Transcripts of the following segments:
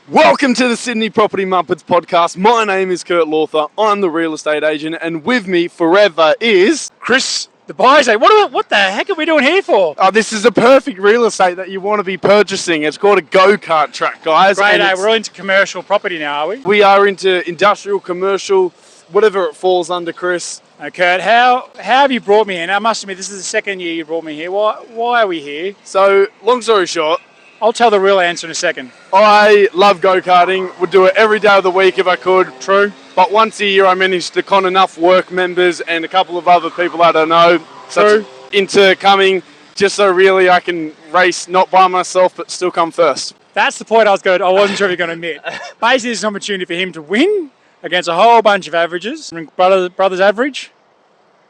Welcome to the Sydney Property Muppets podcast. My name is Kurt Lawther. I'm the real estate agent, and with me forever is Chris, the buyer's agent. What the heck are we doing here for? Oh, this is a perfect real estate that you want to be purchasing. It's called a go-kart track, guys. Great, we're into commercial property now, are we? We are into industrial, commercial, whatever it falls under, Chris. Now, Kurt, how have you brought me here? Now, I must admit, this is the second year you brought me here. Why are we here? So, long story short, I'll tell the real answer in a second. I love go-karting. Would do it every day of the week if I could. True. But once a year I managed to con enough work members and a couple of other people I don't know into coming just so really I can race not by myself but still come first. That's the point I wasn't sure if you're going to admit. Basically, it's an opportunity for him to win against a whole bunch of averages. Brother's average?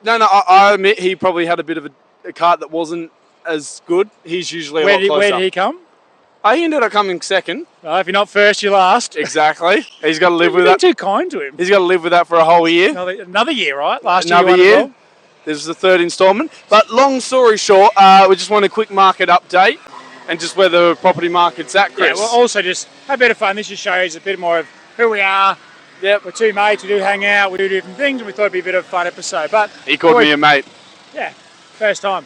No, I admit he probably had a bit of a kart that wasn't as good. He's usually a lot closer. Where did he come? He ended up coming second. If you're not first, you're last. Exactly. He's got to live with that. You've been too kind to him. He's got to live with that for a whole year. Another year, right? Another year. This is the third instalment. But long story short, we just want a quick market update and just where the property market's at, Chris. Yeah, we'll also just have a bit of fun. This just shows a bit more of who we are. Yep. We're two mates, we do hang out, we do different things, and we thought it'd be a bit of a fun episode. But he called me a mate. Yeah, first time.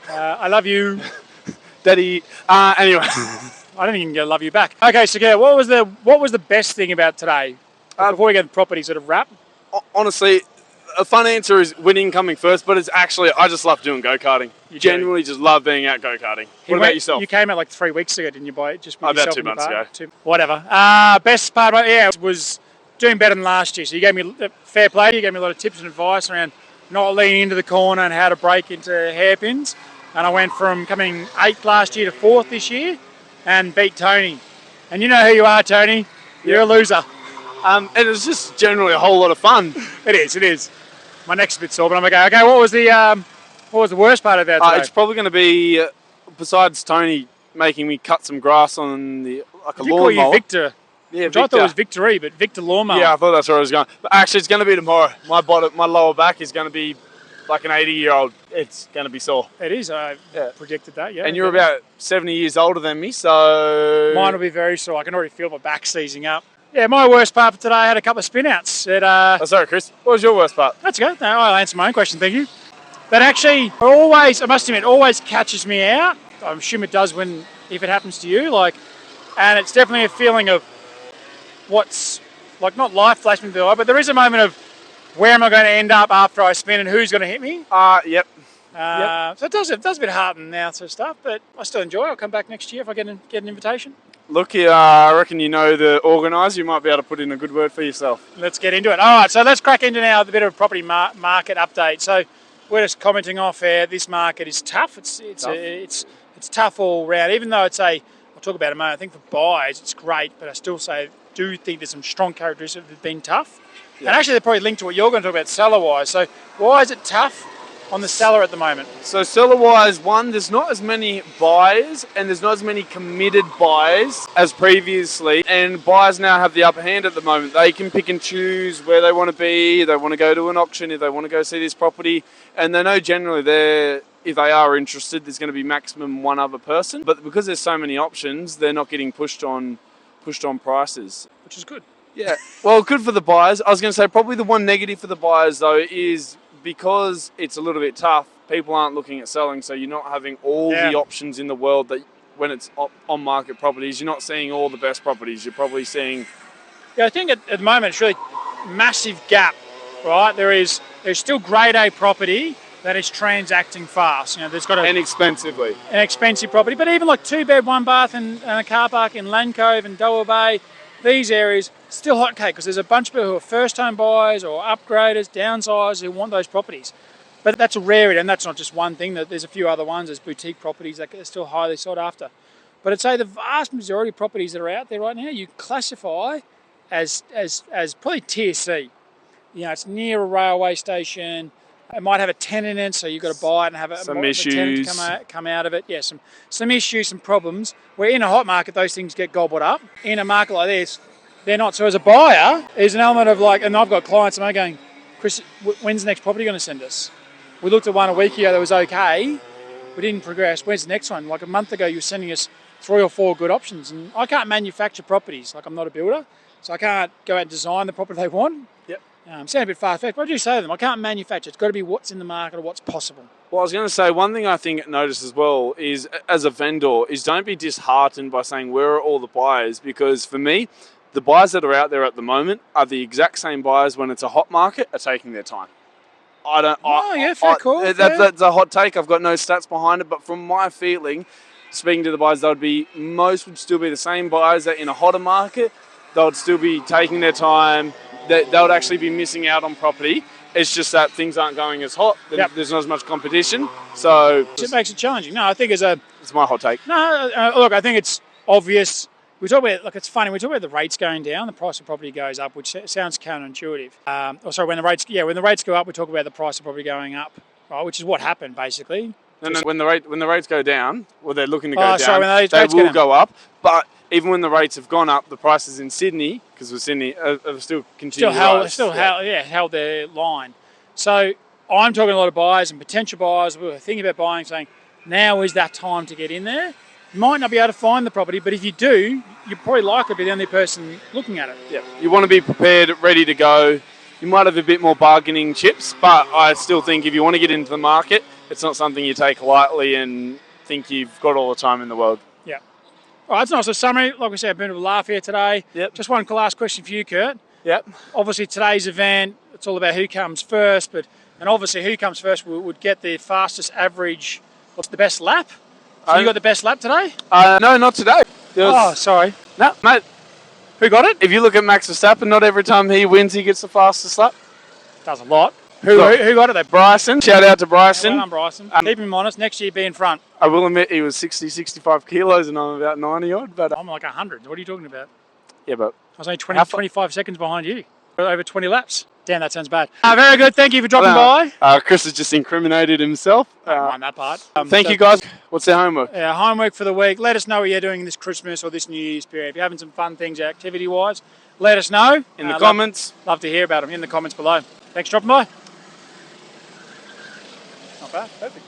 I love you. Daddy. Anyway. I don't think you can love you back. Okay, so yeah, what was the best thing about today? Before we get the property sort of wrap. Honestly, a fun answer is winning coming first, but it's actually, I just love doing go-karting. Genuinely just love being out go-karting. What about yourself? You came out like 3 weeks ago, didn't you? About 2 months ago. Whatever. Best part about it was doing better than last year. So you gave me fair play. You gave me a lot of tips and advice around not leaning into the corner and how to break into hairpins. And I went from coming 8th last year to 4th this year and beat Tony. And you know who you are, Tony. You're a loser. And it's just generally a whole lot of fun. It is. My neck's a bit sore, but I'm okay. What was the worst part of that today? It's probably going to be, besides Tony making me cut some grass on a lawnmower. Call you Victor. Yeah, Victor. I thought it was Victory, but Victor Lawnmower. Yeah, I thought that's where I was going. But actually, it's going to be tomorrow. My lower back is going to be like an 80-year-old. It's going to be sore. It is. I predicted that, yeah. And you're about 70 years older than me, so... Mine will be very sore. I can already feel my back seizing up. Yeah, my worst part for today, I had a couple of spin-outs. sorry, Chris. What was your worst part? That's good. No, I'll answer my own question, thank you. That actually I must admit, always catches me out. I'm assuming it does if it happens to you. And it's definitely a feeling of what's, not life flashing through the eye, but there is a moment of where am I going to end up after I spin and who's going to hit me? Yep. So it does a bit heartening now sort of stuff, but I still enjoy it. I'll come back next year if I get an invitation. Look, I reckon you know the organiser. You might be able to put in a good word for yourself. Let's get into it. All right, so let's crack into now a bit of a property market update. So we're just commenting off air. This market is tough. It's tough all round. Even though I'll talk about it in a moment. I think for buyers it's great, but I still do think there's some strong characteristics that have been tough. Yep. And actually they're probably linked to what you're going to talk about seller-wise. So why is it tough on the seller at the moment? So seller-wise, there's not as many buyers and there's not as many committed buyers as previously. And buyers now have the upper hand at the moment. They can pick and choose where they want to be. They want to go to an auction, if they want to go see this property. And they know generally if they are interested, there's going to be maximum one other person. But because there's so many options, they're not getting pushed on prices. Which is good. Yeah, well, good for the buyers. I was going to say probably the one negative for the buyers, though, is because it's a little bit tough, people aren't looking at selling, so you're not having all the options in the world that when it's on-market properties, you're not seeing all the best properties. You're probably seeing... Yeah, I think at the moment it's really massive gap, right? There's still grade A property that is transacting fast. There's got and expensively. An expensive property, but even like 2-bed, 1-bath and a car park in Land Cove and Dover Bay, these areas still hot cake because there's a bunch of people who are first-home buyers or upgraders, downsizers who want those properties. But that's a rarity, and that's not just one thing. There's a few other ones. There's boutique properties that are still highly sought after. But I'd say the vast majority of properties that are out there right now, you classify as probably tier C. It's near a railway station. It might have a tenant in it, so you've got to buy it and have some issues come out of it. Yeah, some issues, some problems. Where in a hot market, those things get gobbled up. In a market like this, they're not. So as a buyer, there's an element of and I've got clients, and I'm going, Chris, when's the next property going to send us? We looked at one a week ago that was okay. We didn't progress. Where's the next one? Like a month ago, you were sending us 3 or 4 good options. And I can't manufacture properties, like I'm not a builder, so I can't go out and design the property they want. Yep. Sound a bit far-fetched, but I do say to them, I can't manufacture. It's got to be what's in the market or what's possible. Well, I was going to say, one thing I think notice as well is, as a vendor, is don't be disheartened by saying, where are all the buyers? Because for me, the buyers that are out there at the moment are the exact same buyers when it's a hot market are taking their time. Fair call. That's a hot take. I've got no stats behind it, but from my feeling, speaking to the buyers, most would still be the same buyers that in a hotter market, they would still be taking their time. They would actually be missing out on property. It's just that things aren't going as hot. There's not as much competition. So it makes it challenging. No, I think it's my hot take. No, look, I think it's obvious. We talk about, look, it's funny. We talk about the rates going down, the price of property goes up, which sounds counterintuitive. When the rates go up, we talk about the price of property going up, right? Which is what happened basically. No, when the rates go down, well, they're looking to go down. When they will go up. But even when the rates have gone up, the prices in Sydney, because with Sydney, have still continued to rise. Held their line. So I'm talking to a lot of buyers and potential buyers who are thinking about buying, saying now is that time to get in there. You might not be able to find the property, but if you do, you're probably likely to be the only person looking at it. Yeah, you want to be prepared, ready to go. You might have a bit more bargaining chips, but I still think if you want to get into the market, it's not something you take lightly and think you've got all the time in the world. Yeah. All right, that's a nice little summary. Like we said, a bit of a laugh here today. Yep. Just one last question for you, Kurt. Yep. Obviously, today's event, it's all about who comes first, and obviously who comes first would get the fastest average, what's the best lap? So you got the best lap today? No, not today. Sorry. No, mate. Who got it? If you look at Max Verstappen, not every time he wins, he gets the fastest lap. Does a lot. Who got it? Bryson. Shout out to Bryson. Well done, Bryson. Keep him honest. Next year, be in front. I will admit he was 65 kilos and I'm about 90 odd. But I'm like 100. What are you talking about? Yeah, but I was only 25 seconds behind you. Over 20 laps. Damn, that sounds bad. Very good. Thank you for dropping by. Chris has just incriminated himself. On that part. Thank you, guys. What's their homework? Homework for the week. Let us know what you're doing this Christmas or this New Year's period. If you're having some fun things activity-wise, let us know. In the comments. Love to hear about them in the comments below. Thanks for dropping by. Not bad. Perfect.